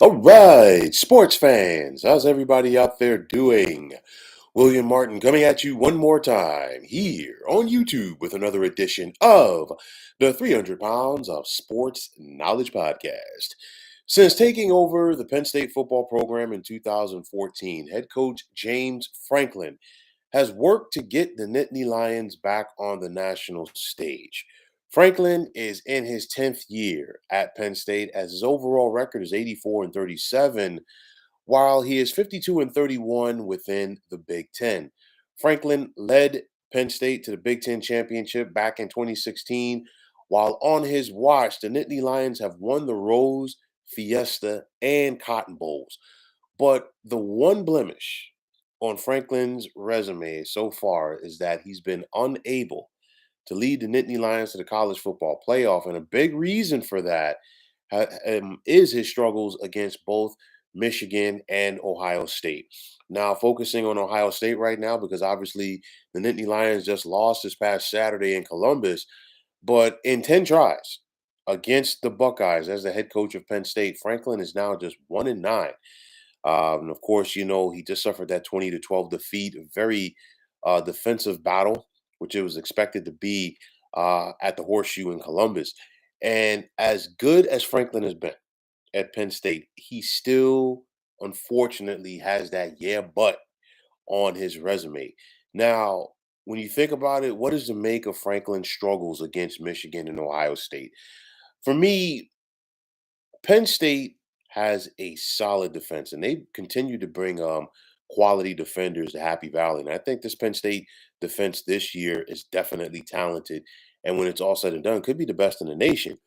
All right, sports fans, how's everybody out there doing? William Martin coming at you one more time here on YouTube with another edition of the 300 Pounds of Sports Knowledge Podcast. Since taking over the Penn State football program in 2014, head coach James Franklin has worked to get the Nittany Lions back on the national stage. Franklin is in his 10th year at Penn State as his overall record is 84-37, while he is 52-31 within the Big Ten. Franklin led Penn State to the Big Ten championship back in 2016, while on his watch, the Nittany Lions have won the Rose, Fiesta, and Cotton Bowls. But the one blemish on Franklin's resume so far is that he's been unable to lead the Nittany Lions to the college football playoff. And a big reason for that is his struggles against both Michigan and Ohio State. Now, focusing on Ohio State right now, because obviously the Nittany Lions just lost this past Saturday in Columbus, but in 10 tries against the Buckeyes as the head coach of Penn State, Franklin is now just 1-9. And of course, he just suffered that 20-12 defeat, a very defensive battle, which it was expected to be at the Horseshoe in Columbus. And as good as Franklin has been at Penn State, he still, unfortunately, has that yeah, but on his resume. Now, when you think about it, what is the make of Franklin's struggles against Michigan and Ohio State? For me, Penn State has a solid defense, and they continue to bring quality defenders to Happy Valley. And I think this Penn State defense this year is definitely talented, and when it's all said and done, could be the best in the nation.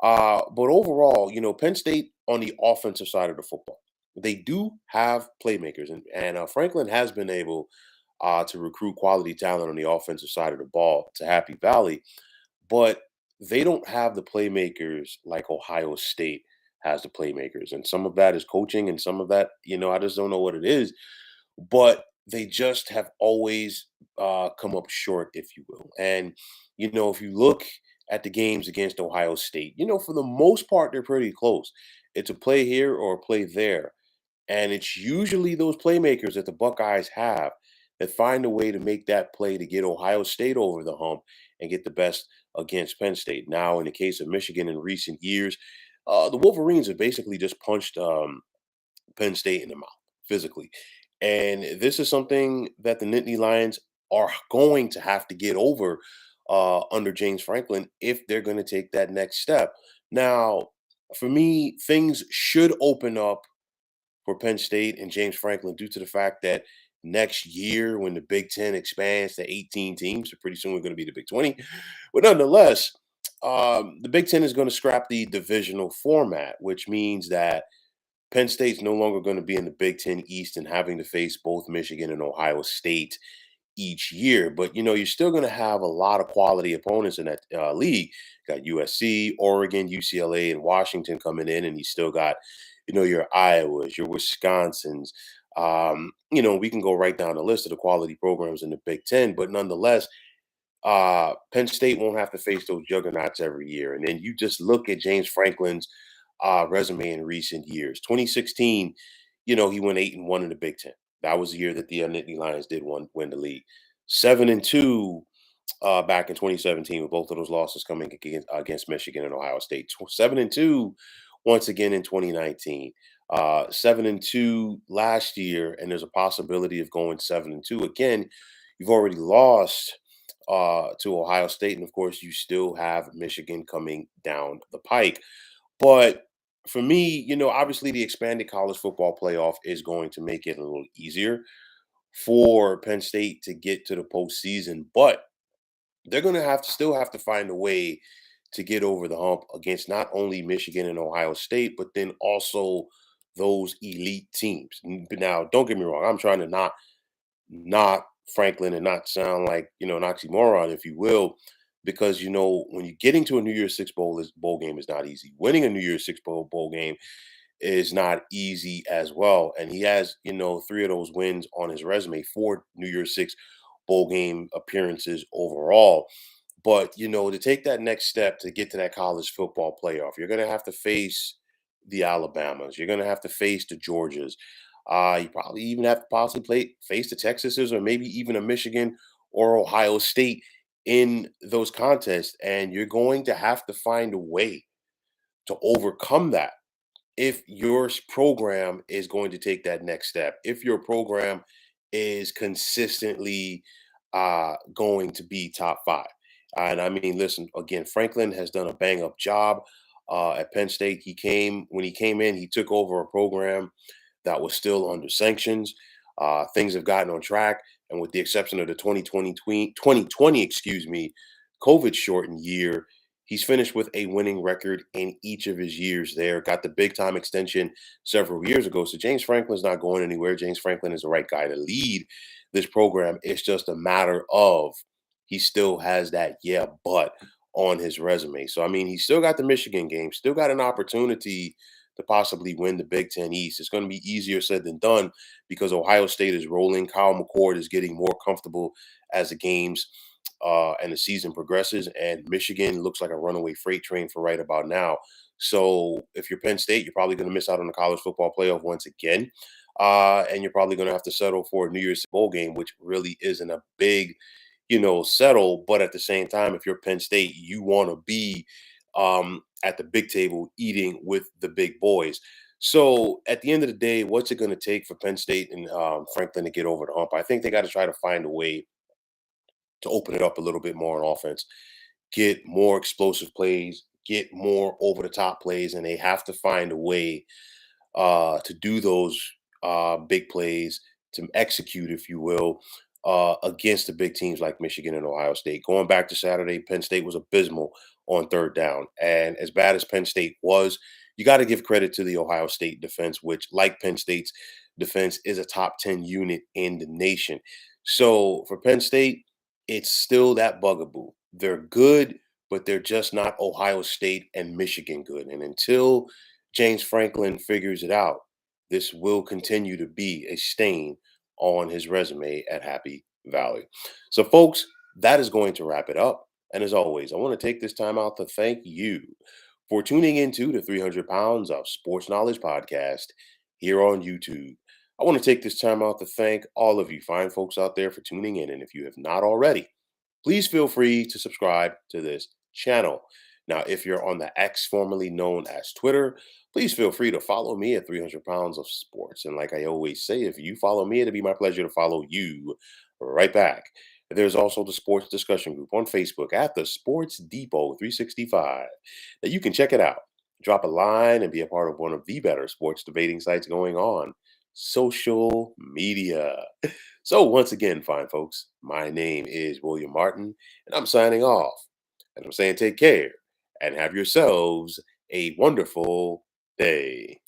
But overall, Penn State on the offensive side of the football, they do have playmakers, and Franklin has been able to recruit quality talent on the offensive side of the ball to Happy Valley, but they don't have the playmakers like Ohio State has the playmakers. And some of that is coaching, and some of that, I just don't know what it is. But they just have always come up short, if you will. And, if you look at the games against Ohio State, for the most part, they're pretty close. It's a play here or a play there. And it's usually those playmakers that the Buckeyes have that find a way to make that play to get Ohio State over the hump and get the best against Penn State. Now, in the case of Michigan in recent years, the Wolverines have basically just punched Penn State in the mouth physically. And this is something that the Nittany Lions are going to have to get over under James Franklin if they're going to take that next step. Now, for me, things should open up for Penn State and James Franklin due to the fact that next year, when the Big Ten expands to 18 teams, so pretty soon we're going to be the Big 20. But nonetheless, the Big Ten is going to scrap the divisional format, which means that Penn State's no longer going to be in the Big Ten East and having to face both Michigan and Ohio State each year. But you're still going to have a lot of quality opponents in that league. Got USC, Oregon, UCLA, and Washington coming in, and you still got your Iowas, your Wisconsins. We can go right down the list of the quality programs in the Big Ten, but nonetheless, Penn State won't have to face those juggernauts every year. And then you just look at James Franklin's resume in recent years. 2016, he went 8-1 in the Big Ten. That was the year that the Nittany Lions did win the league. 7-2 back in 2017, with both of those losses coming against Michigan and Ohio State. 7-2 once again in 2019. 7-2 last year, and there's a possibility of going 7-2 again. You've already lost to Ohio State, and of course, you still have Michigan coming down the pike. But for me, obviously the expanded college football playoff is going to make it a little easier for Penn State to get to the postseason, but they're going to still have to find a way to get over the hump against not only Michigan and Ohio State, but then also those elite teams. Now, don't get me wrong, I'm trying to not Franklin and not sound like an oxymoron, if you will, because when you're getting to a New Year's Six bowl game is not easy. Winning a New Year's Six bowl game is not easy as well, and he has 3 of those wins on his resume, 4 New Year's Six bowl game appearances overall. But to take that next step to get to that college football playoff, you're going to have to face the Alabamas. You're going to have to face the Georgias. You probably even have to possibly face the Texases or maybe even a Michigan or Ohio State in those contests. And you're going to have to find a way to overcome that if your program is going to take that next step, if your program is consistently going to be top five. And I mean, listen, again, Franklin has done a bang up job at Penn State. When he came in, he took over a program that was still under sanctions. Things have gotten on track, and with the exception of the 2020, excuse me, COVID shortened year, he's finished with a winning record in each of his years there. Got the big time extension several years ago. So James Franklin's not going anywhere. James Franklin is the right guy to lead this program. It's just a matter of he still has that yeah, but on his resume. So I mean, he's still got the Michigan game, still got an opportunity to possibly win the Big Ten East. It's going to be easier said than done because Ohio State is rolling. Kyle McCord is getting more comfortable as the games and the season progresses, and Michigan looks like a runaway freight train for right about now. So if you're Penn State, you're probably going to miss out on the college football playoff once again. And you're probably going to have to settle for a New Year's Bowl game, which really isn't a big, settle. But at the same time, if you're Penn State, you want to be at the big table eating with the big boys. So at the end of the day, what's it going to take for Penn State and Franklin to get over the hump? I think they got to try to find a way to open it up a little bit more on offense, get more explosive plays, get more over the top plays, and they have to find a way to do those big plays, to execute, if you will, against the big teams like Michigan and Ohio State. Going back to Saturday, Penn State was abysmal on third down. And as bad as Penn State was, you got to give credit to the Ohio State defense, which, like Penn State's defense, is a top 10 unit in the nation. So for Penn State, it's still that bugaboo. They're good, but they're just not Ohio State and Michigan good. And until James Franklin figures it out, this will continue to be a stain on his resume at Happy Valley. So, folks, that is going to wrap it up. And as always, I want to take this time out to thank you for tuning into the 300 Pounds of Sports Knowledge podcast here on YouTube. I want to take this time out to thank all of you fine folks out there for tuning in. And if you have not already, please feel free to subscribe to this channel. Now, if you're on the X, formerly known as Twitter, please feel free to follow me at 300 Pounds of Sports. And like I always say, if you follow me, it'll be my pleasure to follow you right back. There's also the sports discussion group on Facebook at the Sports Depot 365 that you can check it out. Drop a line and be a part of one of the better sports debating sites going on social media. So, once again, fine folks, my name is William Martin, and I'm signing off. And I'm saying take care and have yourselves a wonderful day.